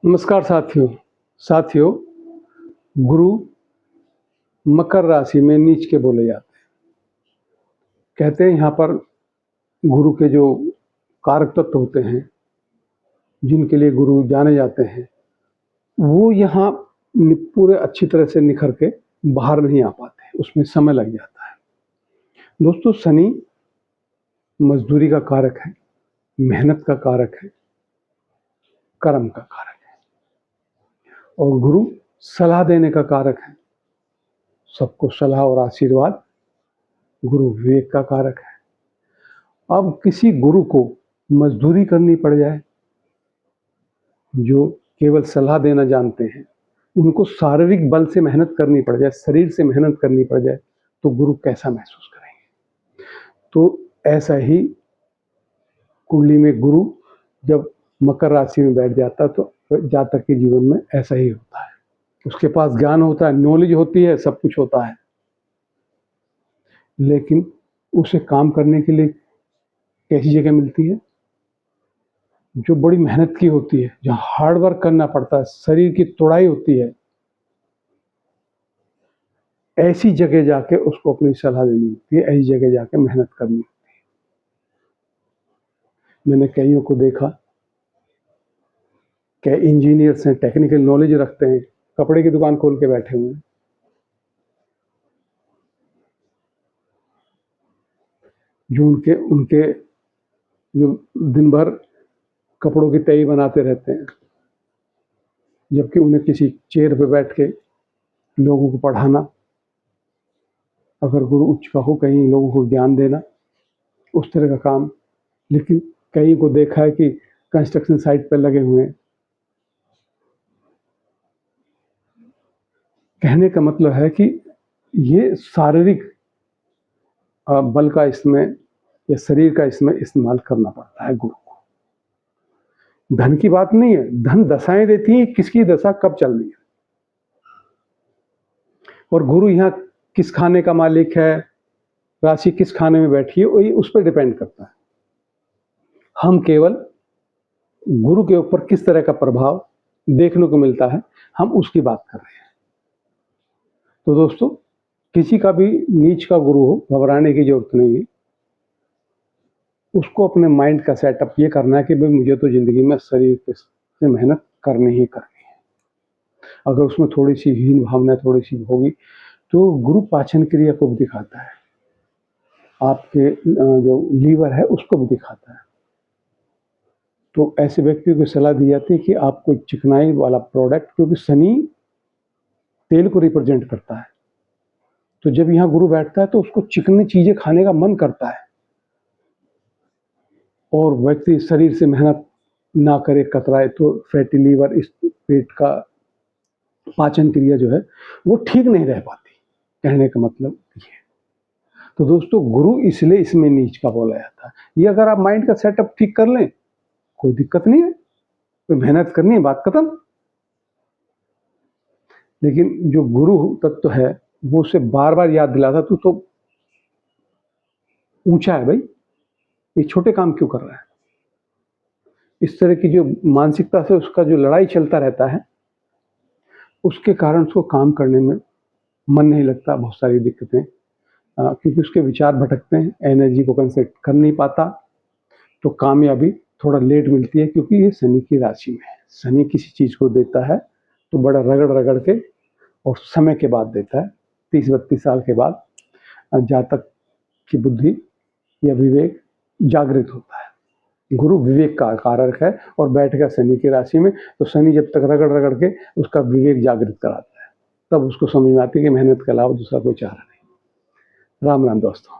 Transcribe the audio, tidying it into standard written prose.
नमस्कार साथियों। गुरु मकर राशि में नीच के बोले जाते हैं। कहते हैं यहाँ पर गुरु के जो कारक तत्व होते हैं, जिनके लिए गुरु जाने जाते हैं, वो यहाँ पूरे अच्छी तरह से निखर के बाहर नहीं आ पाते, उसमें समय लग जाता है। दोस्तों, शनि मजदूरी का कारक है, मेहनत का कारक है, कर्म का कारक है, और गुरु सलाह देने का कारक है। सबको सलाह और आशीर्वाद गुरु विवेक का कारक है। अब किसी गुरु को मजदूरी करनी पड़ जाए, जो केवल सलाह देना जानते हैं, उनको शारीरिक बल से मेहनत करनी पड़ जाए, शरीर से मेहनत करनी पड़ जाए, तो गुरु कैसा महसूस करेंगे। तो ऐसा ही कुंडली में गुरु जब मकर राशि में बैठ जाता तो जातक के जीवन में ऐसा ही होता है। उसके पास ज्ञान होता है, नॉलेज होती है, सब कुछ होता है, लेकिन उसे काम करने के लिए कैसी जगह मिलती है जो बड़ी मेहनत की होती है, जहाँ हार्ड वर्क करना पड़ता है, शरीर की तोड़ाई होती है। ऐसी जगह जाके उसको अपनी सलाह देनी होती है, ऐसी जगह जाके मेहनत करनी होती है। मैंने कईयों को देखा, क्या इंजीनियर्स हैं, टेक्निकल नॉलेज रखते हैं, कपड़े की दुकान खोल के बैठे हुए हैं, जो उनके जो दिन भर कपड़ों की तय बनाते रहते हैं, जबकि उन्हें किसी चेयर पे बैठ के लोगों को पढ़ाना, अगर गुरु उच्च का हो, कहीं लोगों को ज्ञान देना, उस तरह का काम। लेकिन कई को देखा है कि कंस्ट्रक्शन साइट पर लगे हुए हैं। कहने का मतलब है कि ये शारीरिक बल का इसमें या शरीर का इसमें इस्तेमाल करना पड़ता है गुरु को। धन की बात नहीं है, धन दशाएं देती है, किसकी दशा कब चल रही है, और गुरु यहाँ किस खाने का मालिक है, राशि किस खाने में बैठी है, वही उस पर डिपेंड करता है। हम केवल गुरु के ऊपर किस तरह का प्रभाव देखने को मिलता है, हम उसकी बात कर रहे हैं। तो दोस्तों, किसी का भी नीच का गुरु हो, घबराने की जरूरत नहीं है। उसको अपने माइंड का सेटअप ये करना है कि भाई मुझे तो जिंदगी में शरीर से मेहनत करनी ही करनी है। अगर उसमें थोड़ी सी हीन भावना थोड़ी सी होगी तो गुरु पाचन क्रिया को भी दिखाता है, आपके जो लीवर है उसको भी दिखाता है। तो ऐसे व्यक्तियों को सलाह दी जाती है कि आपको चिकनाई वाला प्रोडक्ट, क्योंकि शनि तेल को रिप्रेजेंट करता है, तो जब यहाँ गुरु बैठता है तो उसको चिकनी चीजें खाने का मन करता है, और व्यक्ति शरीर से मेहनत ना करे, कतराए, तो फैटी लीवर, इस पेट का पाचन क्रिया जो है वो ठीक नहीं रह पाती। कहने का मतलब ये। तो दोस्तों, गुरु इसलिए इसमें नीच का बोला जाता है। ये अगर आप माइंड का सेटअप ठीक कर लें, कोई दिक्कत नहीं है, तो मेहनत करनी है, बात खत्म। लेकिन जो गुरु तत्व है वो उसे बार बार याद दिलाता, तू तो ऊंचा है भाई, ये छोटे काम क्यों कर रहा है। इस तरह की जो मानसिकता से उसका जो लड़ाई चलता रहता है, उसके कारण उसको काम करने में मन नहीं लगता, बहुत सारी दिक्कतें, क्योंकि उसके विचार भटकते हैं, एनर्जी को कंसेंट्रेट कर नहीं पाता, तो कामयाबी थोड़ा लेट मिलती है, क्योंकि ये शनि की राशि में है। शनि किसी चीज़ को देता है तो बड़ा रगड़ रगड़ के और समय के बाद देता है। 30-32 साल के बाद जातक की बुद्धि या विवेक जागृत होता है। गुरु विवेक का कारक है और बैठ गया शनि की राशि में, तो शनि जब तक रगड़ रगड़ के उसका विवेक जागृत कराता है, तब उसको समझ में आती है कि मेहनत के अलावा दूसरा कोई चारा नहीं। राम राम दोस्तों।